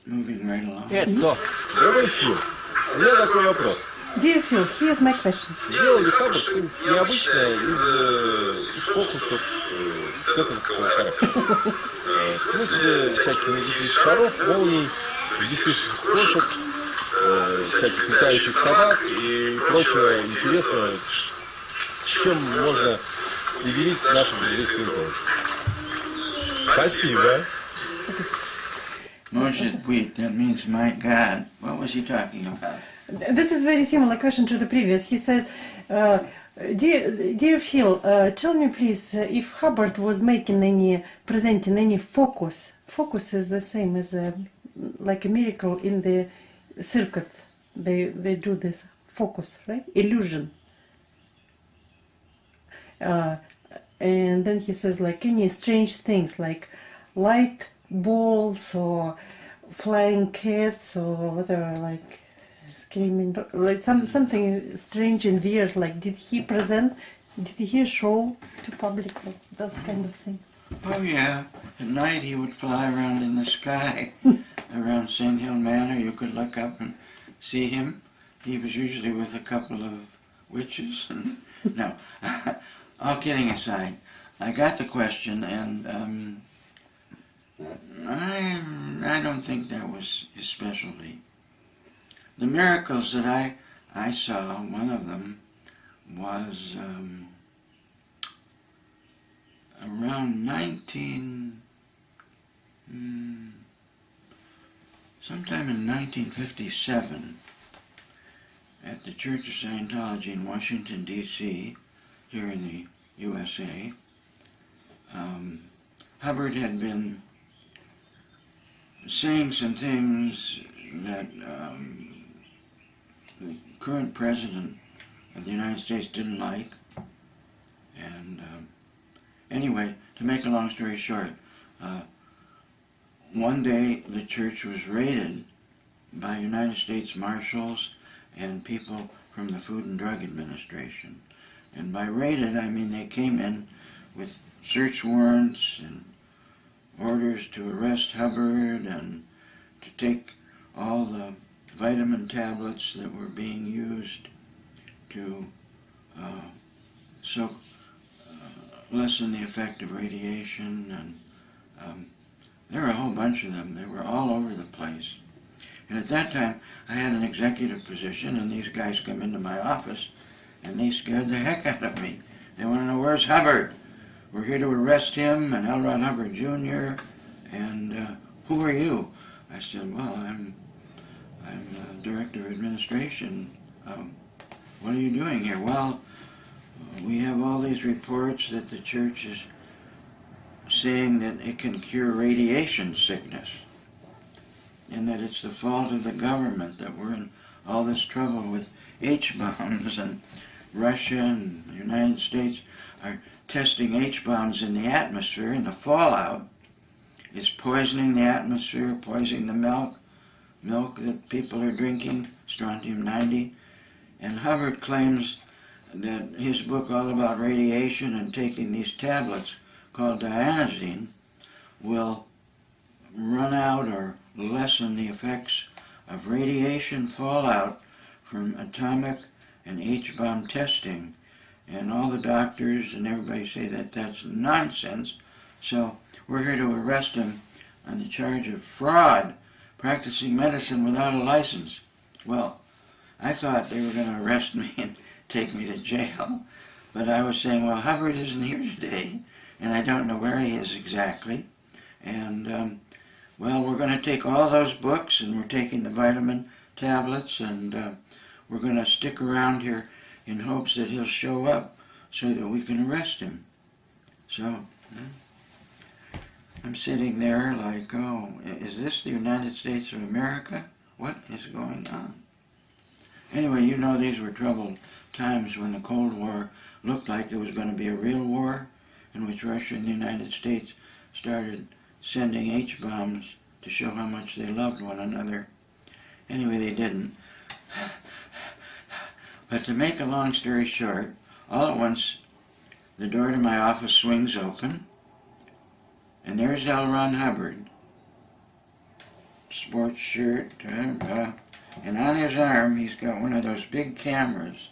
Moving right along. Дорогой Фил, у меня такой вопрос. Dear Phil, here's my question. Сделал ли Хаббард что-нибудь необычное из фокусов детского характера? В смысле всяких магических шаров, молний, бесящих кошек, всяких летающих собак и прочего интересного, чем можно удивить наших друзей-свинтов. Спасибо. Moshe Puit, that means my God. What was he talking about? This is very similar question to the previous. He said, dear Phil, tell me please if Hubbard was presenting any focus. Focus is the same as like a miracle in the circuit. They do this focus, right? Illusion. And then he says like any strange things like light balls or flying cats or whatever, like screaming, like something strange and weird. Like did he show to public like those kind of things? Oh yeah, at night he would fly around in the sky around St. Hill Manor. You could look up and see him. He was usually with a couple of witches. No, all kidding aside, I got the question, and I don't think that was his specialty. The miracles that I saw, one of them was around sometime in 1957 at the Church of Scientology in Washington, D.C., here in the USA. Hubbard had been saying some things that the current president of the United States didn't like. And anyway, to make a long story short, one day the church was raided by United States Marshals and people from the Food and Drug Administration. And by raided, I mean they came in with search warrants and orders to arrest Hubbard and to take all the vitamin tablets that were being used to lessen the effect of radiation. And there were a whole bunch of them. They were all over the place. And at that time, I had an executive position, and these guys come into my office, and they scared the heck out of me. They want to know, where's Hubbard? We're here to arrest him and L. Ron Hubbard Jr. And who are you? I said, well, I'm Director of Administration. What are you doing here? Well, we have all these reports that the church is saying that it can cure radiation sickness, and that it's the fault of the government that we're in all this trouble with H-bombs, and Russia and the United States are testing H-bombs in the atmosphere, and the fallout is poisoning the atmosphere, poisoning the milk that people are drinking, strontium-90. And Hubbard claims that his book all about radiation and taking these tablets called diazine will run out or lessen the effects of radiation fallout from atomic and H-bomb testing. And all the doctors and everybody say that that's nonsense. So we're here to arrest him on the charge of fraud, practicing medicine without a license. Well, I thought they were going to arrest me and take me to jail. But I was saying, well, Hubbard isn't here today, and I don't know where he is exactly. And, well, we're going to take all those books, and we're taking the vitamin tablets, and we're going to stick around here in hopes that he'll show up so that we can arrest him. So I'm sitting there like, oh, is this the United States of America? What is going on? Anyway, you know these were troubled times when the Cold War looked like it was going to be a real war, in which Russia and the United States started sending H-bombs to show how much they loved one another. Anyway, they didn't. But to make a long story short, all at once the door to my office swings open, and there's L. Ron Hubbard sports shirt, and on his arm he's got one of those big cameras,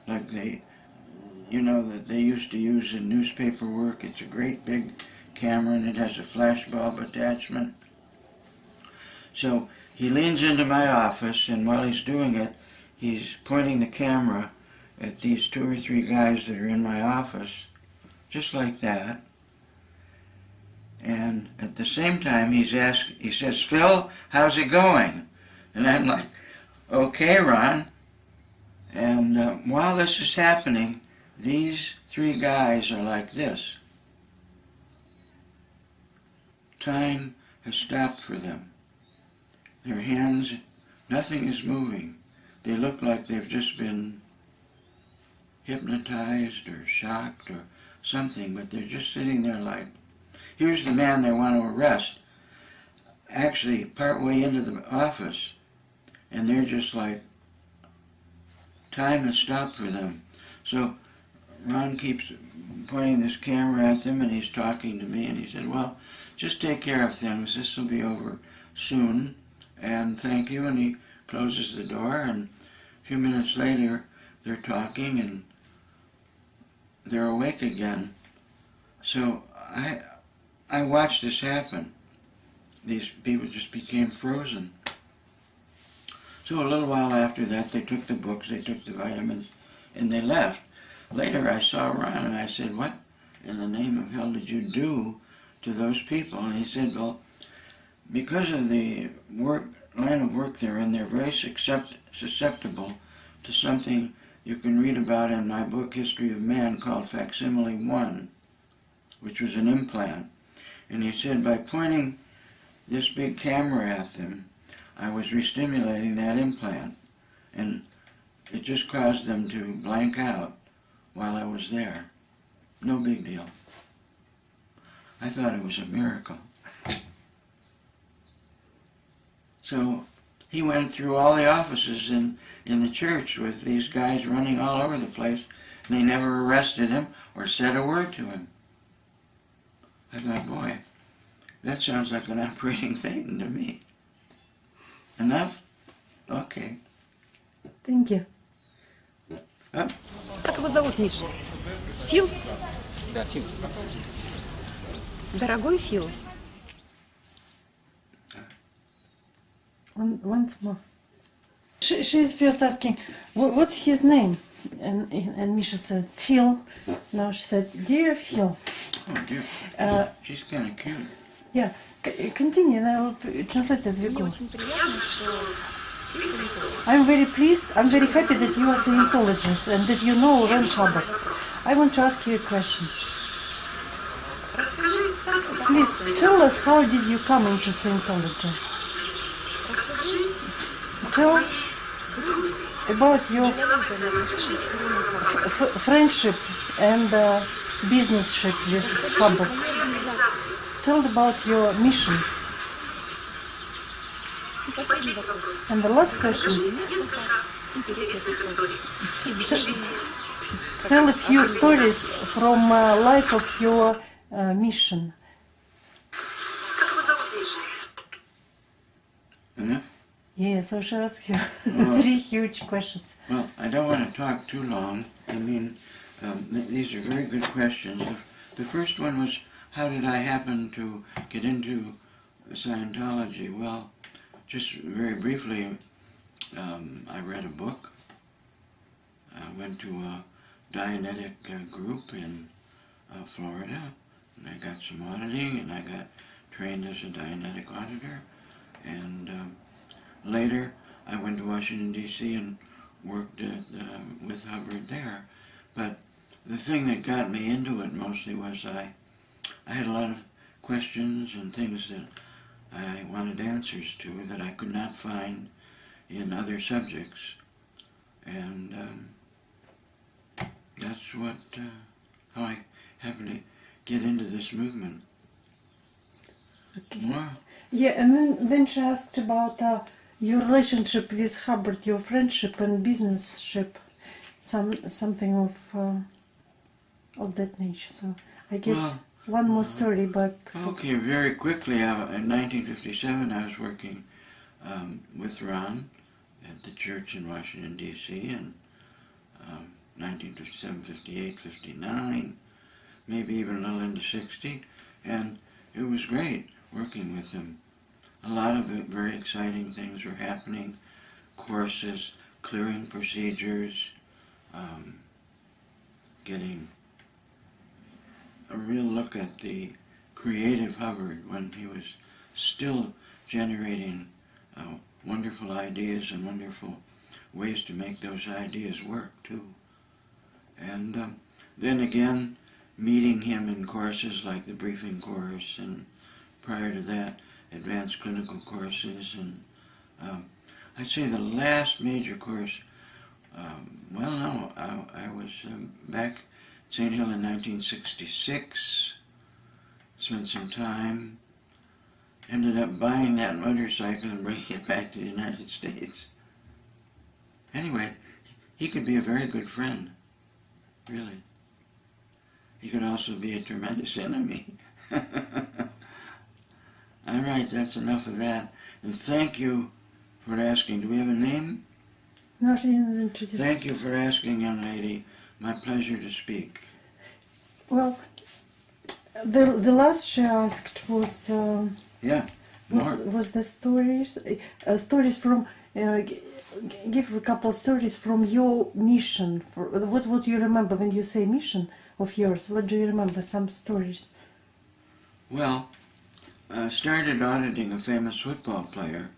like that they used to use in newspaper work. It's a great big camera, and it has a flash bulb attachment. So he leans into my office, and while he's doing it, he's pointing the camera at these 2 or 3 guys that are in my office, just like that. And at the same time, he says, "Phil, how's it going?" And I'm like, "Okay, Ron." And while this is happening, these 3 guys are like this. Time has stopped for them. Their hands, nothing is moving. They look like they've just been hypnotized or shocked or something, but they're just sitting there like, here's the man they want to arrest, actually partway into the office, and they're just like, time has stopped for them. So Ron keeps pointing this camera at them, and he's talking to me, and he said, "Well, just take care of things. This will be over soon, and thank you." And he closes the door, and a few minutes later, they're talking, and they're awake again. So I watched this happen. These people just became frozen. So a little while after that, they took the books, they took the vitamins, and they left. Later, I saw Ron, and I said, "What in the name of hell did you do to those people?" And he said, "Well, because of the line of work they're in, they're very susceptible to something you can read about in my book, History of Man, called Facsimile 1, which was an implant." And he said, by pointing this big camera at them, I was restimulating that implant, and it just caused them to blank out while I was there. No big deal. I thought it was a miracle. So he went through all the offices in the church with these guys running all over the place, and they never arrested him or said a word to him. I thought, boy, that sounds like an operating Satan to me. Enough? Okay. Thank you. Как его зовут, Миша? Фил? Да, Фил. Дорогой Фил. Once more. She's first asking, what's his name? And Misha said, Phil. Now she said, "Dear Phil." Oh, dear. She's kind of cute. Yeah, continue, and I will translate as we Мне go. очень приятно, что ты Scientologist. I'm very pleased, I'm very happy that you are Scientologist and that you know Ron Hubbard. I want to ask you a question. Расскажи, как ты Please tell us, how did you come into Scientology? Расскажи Tell дружбе, about your деловых взаимоотношениях с Романом. friendship and businessship with Hubbard. Организации. Tell about your mission. Последний вопрос. And the last question, Расскажи несколько интересных историй из жизни. tell a few stories from life of your mission. Как его зовут, Миша? Enough? Yeah, so she asked you Oh. 3 huge questions. Well, I don't want to talk too long. I mean, these are very good questions. The first one was, how did I happen to get into Scientology? Well, just very briefly, I read a book. I went to a Dianetic group in Florida, and I got some auditing, and I got trained as a Dianetic auditor. And later, I went to Washington, D.C. and worked with Hubbard there. But the thing that got me into it mostly was I had a lot of questions and things that I wanted answers to that I could not find in other subjects. And that's how I happened to get into this movement. Okay. More? Yeah, and then she asked about your relationship with Hubbard, your friendship and businessship, something of that nature. So I guess Well, one more story, but Okay, very quickly, in 1957 I was working with Ron at the church in Washington, D.C. in 1957, 58, 59, maybe even a little into 60. And it was great working with him. A lot of very exciting things were happening. Courses, clearing procedures, getting a real look at the creative Hubbard when he was still generating wonderful ideas and wonderful ways to make those ideas work too. And then again, meeting him in courses like the briefing course, and prior to that, advanced clinical courses. And I'd say the last major course, I was back at St. Hill in 1966, spent some time, ended up buying that motorcycle and bringing it back to the United States. Anyway, he could be a very good friend, really. He could also be a tremendous enemy. All right, that's enough of that. And thank you for asking. Do we have a name? No, she didn't introduce. Thank you for asking, young lady. My pleasure to speak. Well, the last she asked was Yeah, more. was the stories from give a couple stories from your mission. For what you remember when you say mission of yours? What do you remember? Some stories. Well, started auditing a famous football player.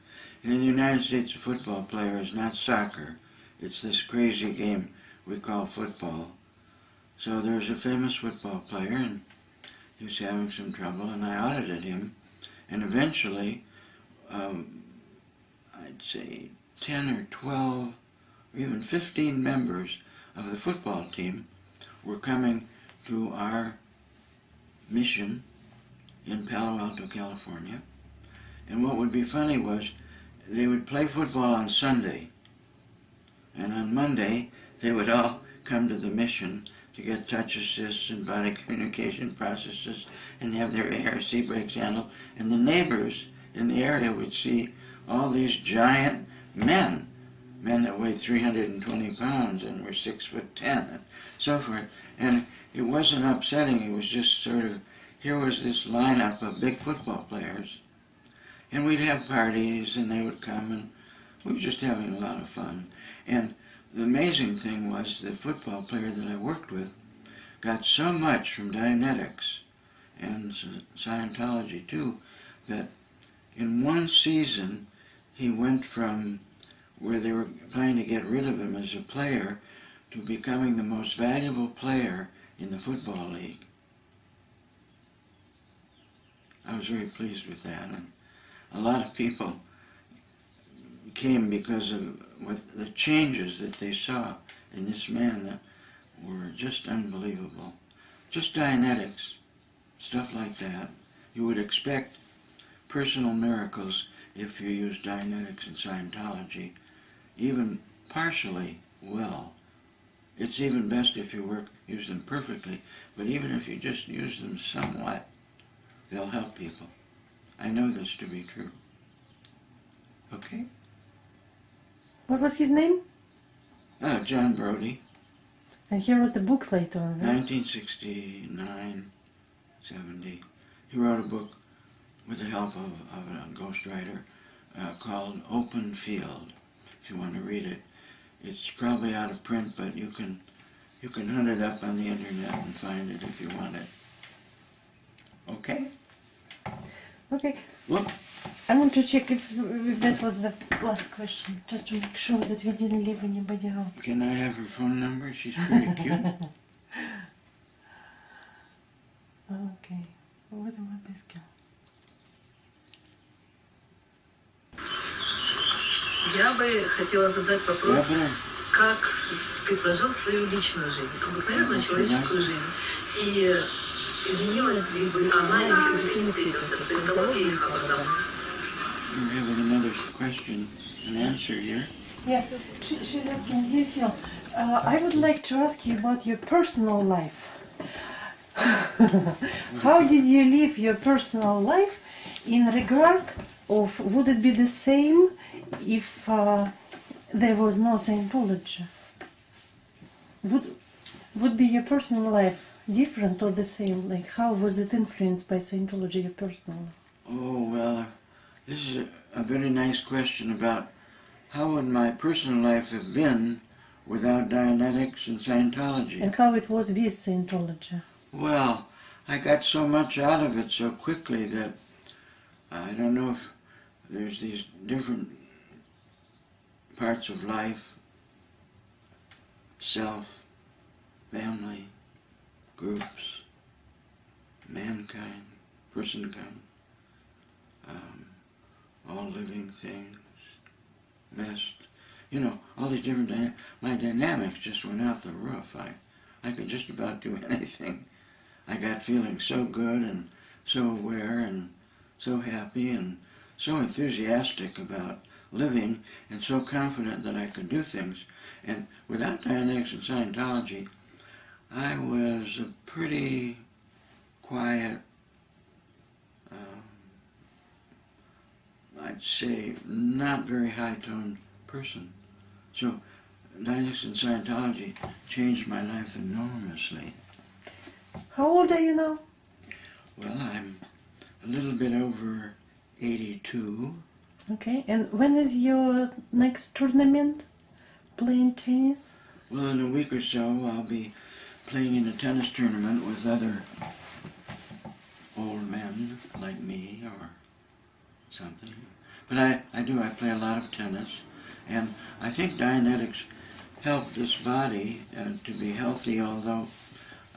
And in the United States, a football player is not soccer. It's this crazy game we call football. So there's a famous football player, and he was having some trouble, and I audited him. And eventually, I'd say 10 or 12 or even 15 members of the football team were coming to our mission in Palo Alto, California. And what would be funny was they would play football on Sunday, and on Monday they would all come to the mission to get touch assists and body communication processes and have their ARC breaks handled. And the neighbors in the area would see all these giant men that weighed 320 pounds and were 6'10" and so forth. And it wasn't upsetting, it was just sort of, here was this lineup of big football players. And we'd have parties, and they would come, and we were just having a lot of fun. And the amazing thing was the football player that I worked with got so much from Dianetics and Scientology too, that in one season he went from where they were planning to get rid of him as a player to becoming the most valuable player in the football league. I was very pleased with that, and a lot of people came because of the changes that they saw in this man that were just unbelievable. Just Dianetics, stuff like that. You would expect personal miracles if you use Dianetics and Scientology, even partially well. It's even best if you use them perfectly, but even if you just use them somewhat, they'll help people. I know this to be true. Okay? What was his name? John Brody, And he wrote the book later on, right? 1969, 70. He wrote a book with the help of a ghostwriter called Open Field, if you want to read it. It's probably out of print, but you can hunt it up on the internet and find it if you want it. Okay? Okay. Whoop. I want to check if that was the last question, just to make sure that we didn't leave anybody out. Can I have her phone number? She's pretty cute. Okay. What am I asking? Я бы хотела задать вопрос, Yeah, как ты прожил свою личную жизнь, обыкновенную человеческую жизнь, и изменилась ли бы она, если бы ты не встретился с Саентологией и Хаббардом? We're having another question and answer here. Yes, she's asking, dear Phil, I would like to ask you about your personal life. How did you live your personal life in regard of, would it be the same if there was no Scientology? Would be your personal life different or the same? Like, how was it influenced by Scientology, your personal life? Oh, well, this is a very nice question about how would my personal life have been without Dianetics and Scientology. And how it was with Scientology? Well, I got so much out of it so quickly that I don't know if there's these different parts of life, self, family, groups, mankind, personkind, all living things, best. You know, all these different my dynamics just went out the roof. I could just about do anything. I got feeling so good and so aware and so happy and so enthusiastic about living and so confident that I could do things. And without Dianetics and Scientology, I was a pretty quiet, I'd say not very high-toned person. So Dianetics and Scientology changed my life enormously. How old are you now? Well, I'm a little bit over 82. Okay, and when is your next tournament? Playing tennis? Well, in a week or so, I'll be playing in a tennis tournament with other old men like me or something. But I play a lot of tennis, and I think Dianetics helped this body to be healthy, although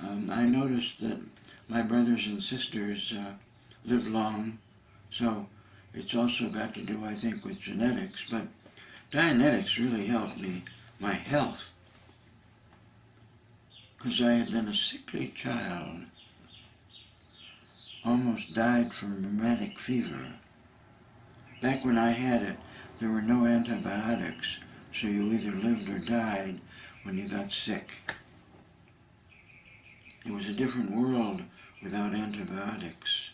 I noticed that my brothers and sisters live long, so it's also got to do, I think, with genetics, but Dianetics really helped me, my health, because I had been a sickly child, almost died from rheumatic fever. Back when I had it, there were no antibiotics, so you either lived or died when you got sick. It was a different world without antibiotics.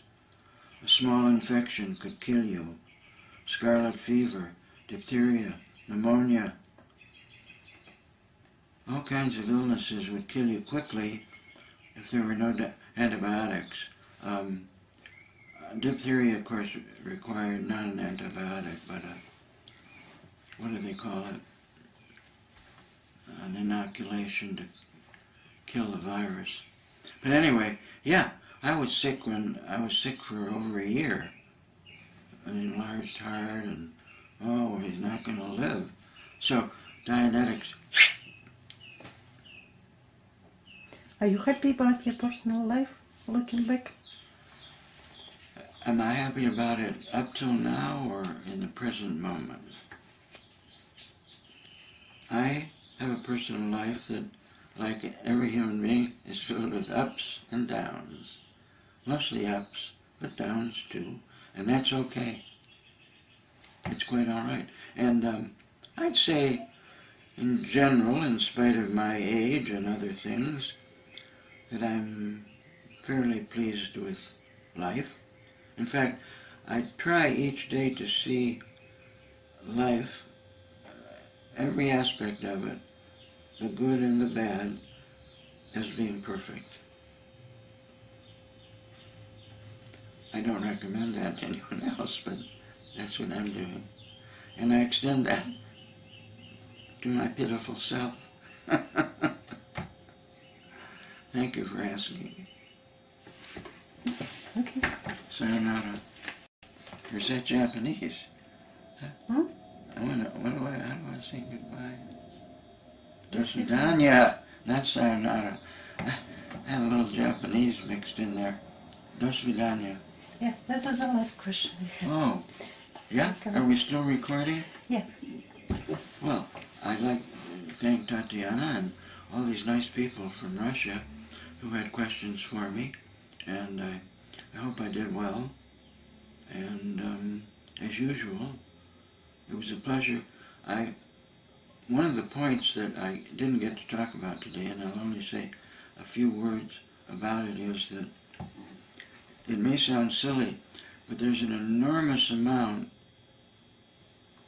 A small infection could kill you. Scarlet fever, diphtheria, pneumonia. All kinds of illnesses would kill you quickly if there were no antibiotics. Diphtheria, of course, required not an antibiotic, but what do they call it? An inoculation to kill the virus. But anyway, yeah, I was sick for over a year. An enlarged heart, and oh, he's not going to live. So, Dianetics. Are you happy about your personal life, looking back? Am I happy about it up till now or in the present moment? I have a personal life that, like every human being, is filled with ups and downs. Mostly ups, but downs too, and that's okay. It's quite all right. And I'd say, in general, in spite of my age and other things, that I'm fairly pleased with life. In fact, I try each day to see life, every aspect of it, the good and the bad, as being perfect. I don't recommend that to anyone else, but that's what I'm doing. And I extend that to my pitiful self. Thank you for asking. Okay. Sayonara. Or is that Japanese? Hmm? How do I say goodbye? Dosvidanya, not sayonara. I had a little Japanese mixed in there. Dosvidanya. Yeah, that was the last question we had. Oh, yeah? Are we still recording? Yeah. Well, I'd like to thank Tatiana and all these nice people from Russia who had questions for me, and I hope I did well. And as usual, it was a pleasure. One of the points that I didn't get to talk about today, and I'll only say a few words about it, is that it may sound silly, But there's an enormous amount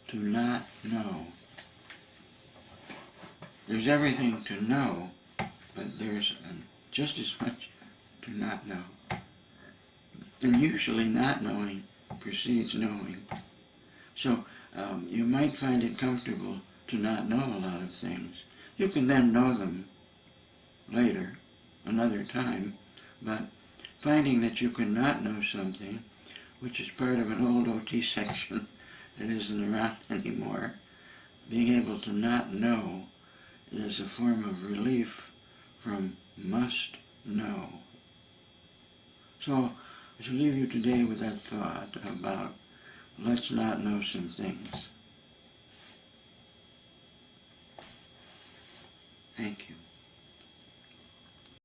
to not know. There's everything to know, but there's just as much to not know. And usually not knowing precedes knowing. So you might find it comfortable to not know a lot of things. You can then know them later, another time, but finding that you can not know something, which is part of an old OT section that isn't around anymore, being able to not know is a form of relief from must know. So I shall leave you today with that thought about let's not know some things. Thank you.